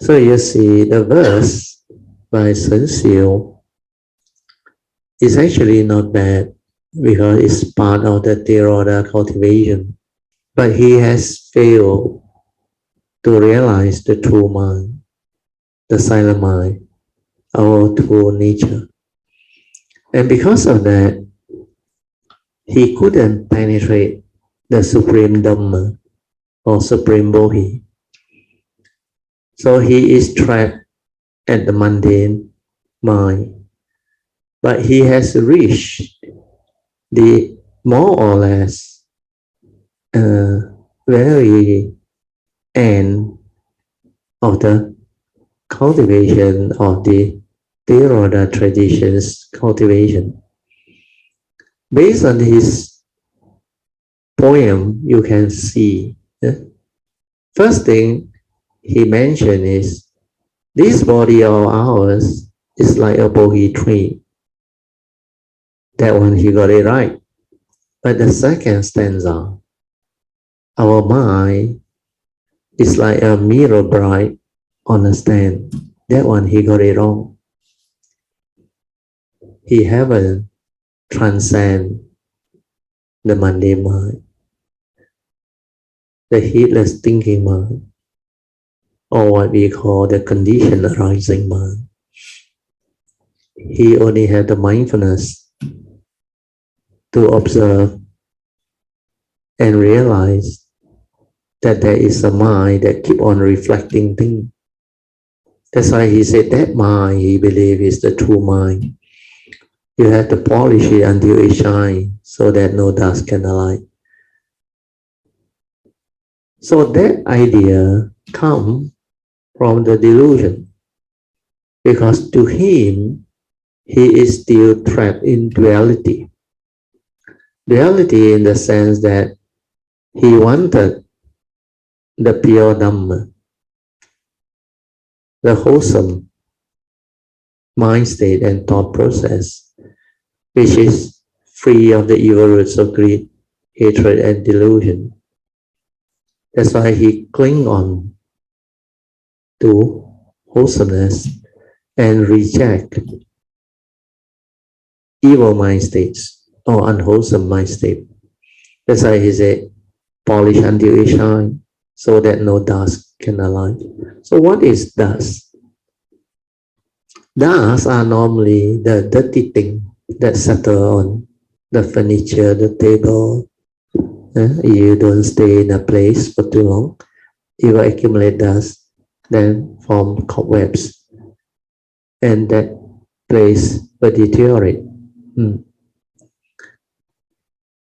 So you see the verse by Shen Xiu is actually not bad because it's part of the Theravada cultivation. But he has failed to realize the true mind, the silent mind, our true nature. And because of that, he couldn't penetrate the supreme Dhamma or supreme Bodhi. So he is trapped at the mundane mind. But he has reached the more or less very end of the cultivation of the Theravada tradition's cultivation. Based on his poem, you can see first thing he mentioned is this body of ours is like a Bodhi tree. That one he got it right. But the second stanza, our mind is like a mirror bright on a stand. That one he got it wrong. He haven't transcend the mundane mind, the heedless thinking mind, or what we call the conditioned arising mind. He only had the mindfulness to observe and realize that there is a mind that keep on reflecting things. That's why he said that mind he believes is the true mind. You have to polish it until it shines so that no dust can alight. So that idea comes from the delusion, because to him, he is still trapped in duality. Duality in the sense that he wanted the pure Dhamma, the wholesome mind state and thought process, which is free of the evil roots of greed, hatred, and delusion. That's why he cling on to wholesomeness and reject evil mind states or unwholesome mind state. That's why he said, polish until it shines so that no dust can alight. So what is dust? Dust are normally the dirty thing that settle on the furniture, the table. You don't stay in a place for too long, it will accumulate dust, then form cobwebs, and that place will deteriorate.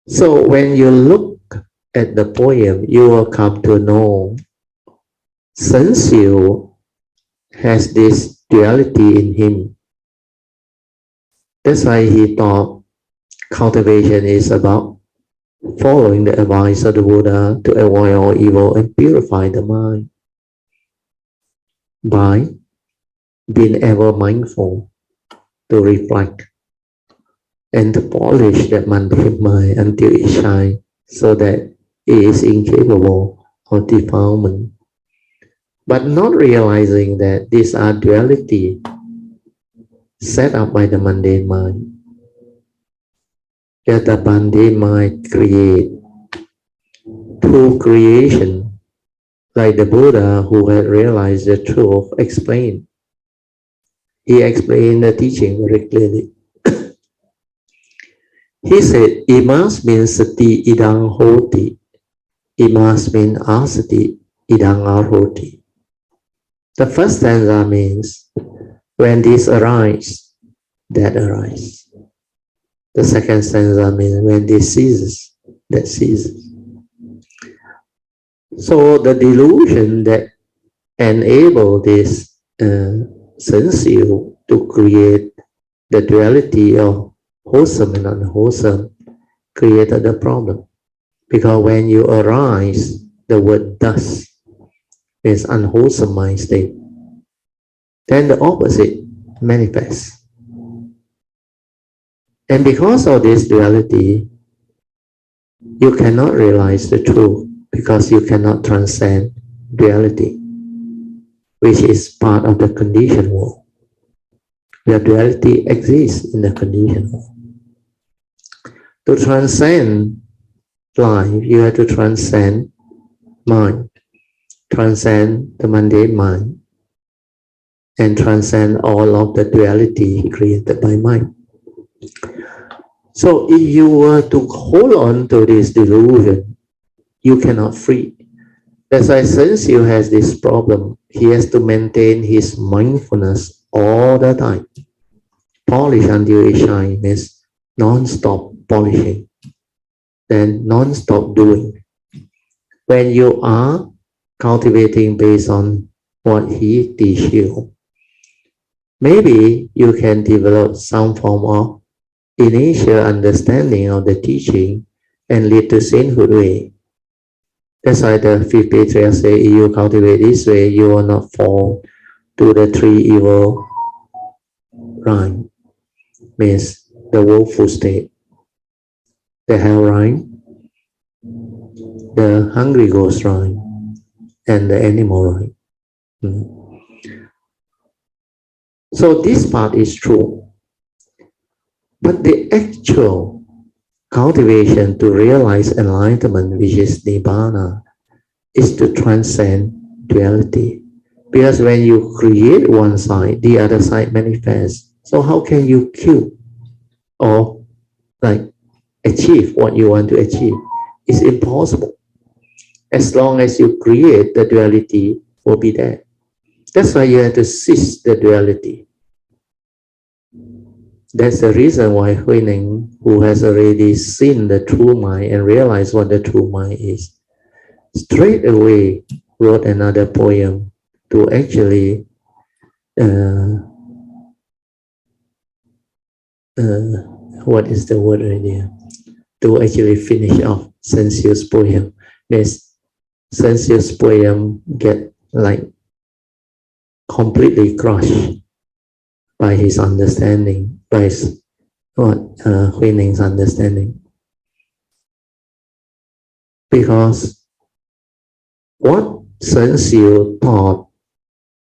So when you look at the poem, you will come to know Shen Xiu has this duality in him. That's why he thought cultivation is about following the advice of the Buddha to avoid all evil and purify the mind by being ever mindful to reflect and to polish that mundane mind until it shines so that it is incapable of defilement. But not realizing that these are duality set up by the mundane mind. That the mundane mind create through creation, like the Buddha who had realized the truth explained. He explained the teaching very clearly. He said, imas means sati idang hoti. Imas means asati idang arhoti. The first stanza means, when this arises, that arises. The second stanza means, when this ceases, that ceases. So the delusion that enabled this Shen Xiu to create the duality of wholesome and unwholesome created the problem. Because when you arise, the word dust is unwholesome mind state. Then the opposite manifests. And because of this duality, you cannot realize the truth because you cannot transcend duality. which is part of the conditioned world. The duality exists in the conditioned world. To transcend life, you have to transcend mind, transcend the mundane mind, and transcend all of the duality created by mind. So if you were to hold on to this delusion, you cannot free. That's why Shen Xiu has this problem. He has to maintain his mindfulness all the time. Polish until it shines means non-stop polishing, then non-stop doing. When you are cultivating based on what he teach you, maybe you can develop some form of initial understanding of the teaching and lead to sainthood way. That's why the fifth patriarch say, if you cultivate this way, you will not fall to the three evil rhyme, means the woeful state, the hell rhyme, the hungry ghost rhyme, and the animal rhyme. So this part is true. But the actual cultivation to realize enlightenment, which is Nibbana, is to transcend duality. Because when you create one side, the other side manifests. So how can you kill or achieve what you want to achieve? It's impossible. As long as you create, the duality will be there. That's why you have to cease the duality. That's the reason why Hui Neng, who has already seen the true mind and realized what the true mind is, straight away wrote another poem to actually what is the word right here? To actually finish off Shen Xiu's poem. Yes, Shen Xiu's poem get completely crushed by his understanding, by Hui Neng's understanding. Because what Shen Xiu taught,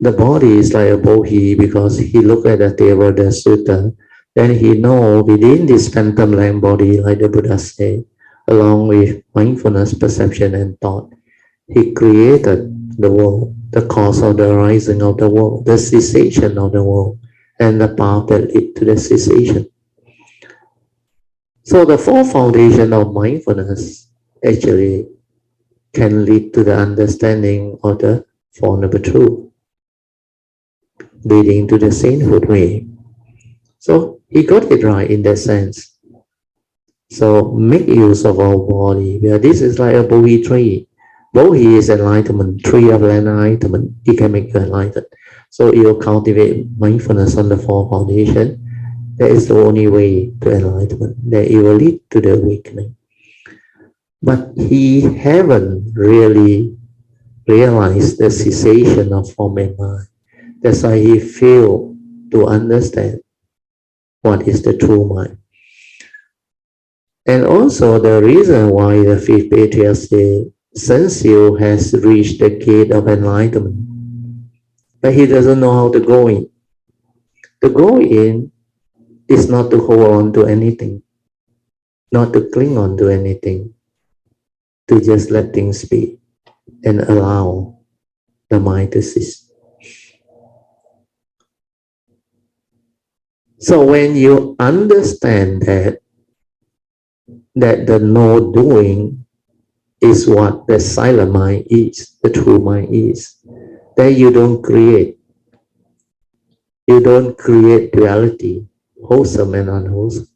the body is like a bohi, because he looked at the Theravada Sutra, then he know within this phantom land body, like the Buddha said, along with mindfulness, perception, and thought, he created the world, the cause of the arising of the world, the cessation of the world, and the path that lead to the cessation. So the four foundation of mindfulness actually can lead to the understanding of the Four Noble Truth, leading to the sainthood way. So he got it right in that sense. So make use of our body. Yeah, this is like a Bohi tree. Bohi is enlightenment, tree of enlightenment. It can make you enlightened. So you cultivate mindfulness on the four foundation. That is the only way to enlightenment. That it will lead to the awakening. But he haven't really realized the cessation of form and mind. That's why he failed to understand what is the true mind. And also the reason why the fifth patriarch said Shen Xiu has reached the gate of enlightenment, but he doesn't know how to go in. To go in is not to hold on to anything, not to cling on to anything, to just let things be and allow the mind to cease. So when you understand that the no doing is what the silent mind is, the true mind is, then you don't create. You don't create duality, wholesome and unwholesome.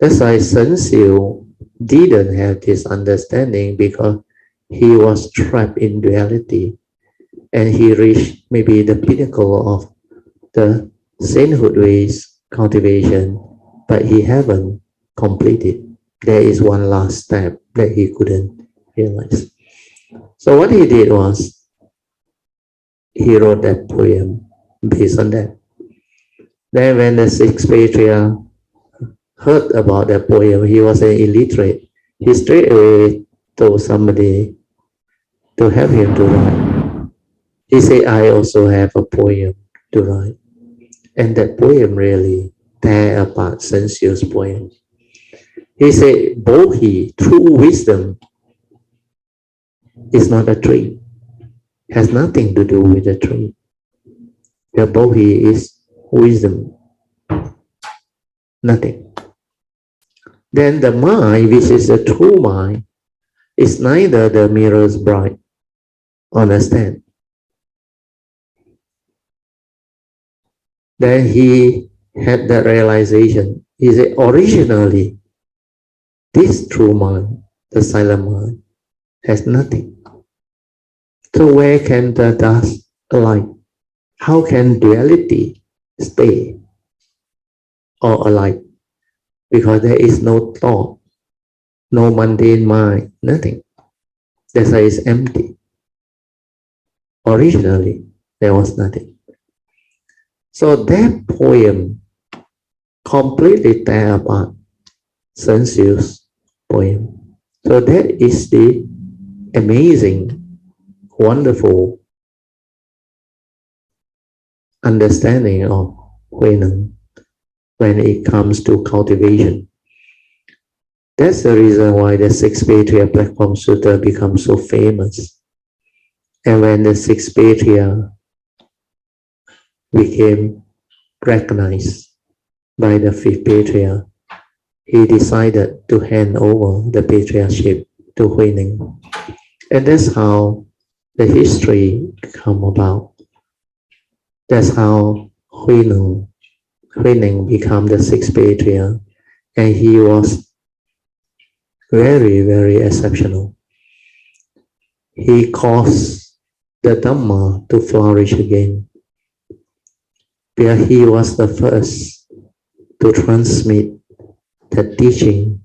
That's why Shen Xiu didn't have this understanding, because he was trapped in duality, and he reached maybe the pinnacle of the sainthood ways cultivation, but he haven't completed. There is one last step that he couldn't realize. So what he did was, he wrote that poem based on that. Then when the sixth patriarch heard about that poem, he was an illiterate. He straight away told somebody to help him to write. He said, I also have a poem to write. And that poem really tear apart Shen Xiu's poem. He said, Bodhi, true wisdom, is not a tree. Has nothing to do with the tree. The Bodhi is wisdom. Nothing. Then the mind, which is the true mind, is neither the mirror's bright. Understand? Then he had that realization. He said, originally, this true mind, the silent mind, has nothing. So where can the dust alight? How can duality stay or alight? Because there is no thought, no mundane mind, nothing. That's why it's empty. Originally, there was nothing. So that poem completely tear apart Shen Xiu's poem. So that is the amazing, wonderful understanding of Hui Neng when it comes to cultivation. That's the reason why the Six Patriarch Platform Sutra becomes so famous. And when the Six Patriarch became recognized by the Fifth Patriarch, he decided to hand over the patriarchship to Hui Neng. And that's how the history come about. That's how Hui Neng became the Sixth Patriarch, and he was very, very exceptional. He caused the Dhamma to flourish again, where he was the first to transmit the teaching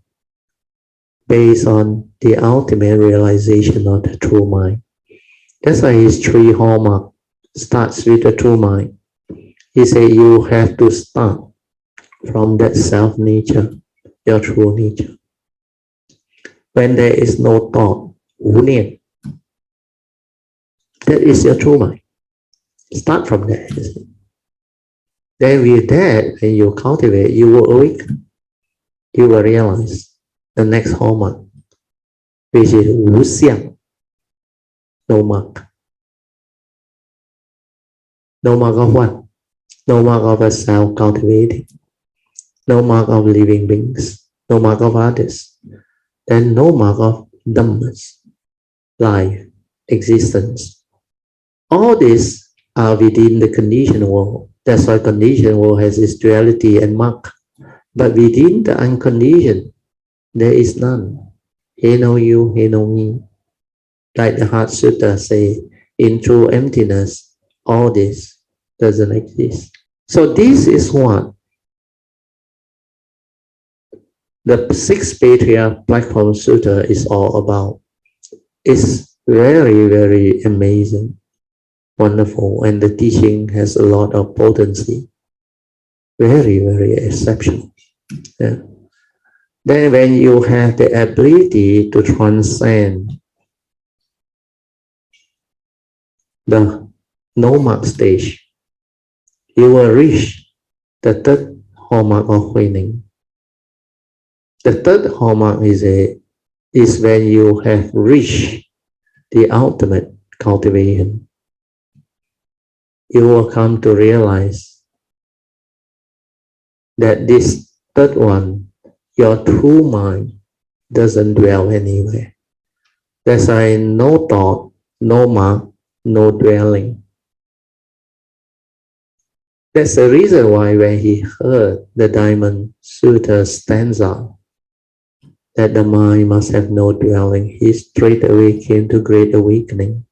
based on the ultimate realization of the true mind. That's why his three hallmark starts with the true mind. He said you have to start from that self-nature, your true nature. When there is no thought, wu nian, that is your true mind. Start from there. Then with that, when you cultivate, you will awaken. You will realize the next hallmark, which is wu xiang, no mark. No mark of what? No mark of a self-cultivating. No mark of living beings. No mark of others. Then no mark of dhammas, life, existence. All these are within the conditioned world. That's why conditioned world has its duality and mark. But within the unconditioned, there is none. He know you, he know me. Like the Heart Sutra say, in true emptiness, all this doesn't exist. So this is what the Sixth Patriarch Platform Sutra is all about. It's very, very amazing, wonderful, and the teaching has a lot of potency. Very, very exceptional. Yeah. Then when you have the ability to transcend the no-mark stage, you will reach the third hallmark of Hui Neng. The third hallmark is when you have reached the ultimate cultivation. You will come to realize that this third one, your true mind, doesn't dwell anywhere. There's no thought, no mark, no dwelling. That's the reason why when he heard the Diamond Sutra stanza, that the mind must have no dwelling, he straight away came to great awakening.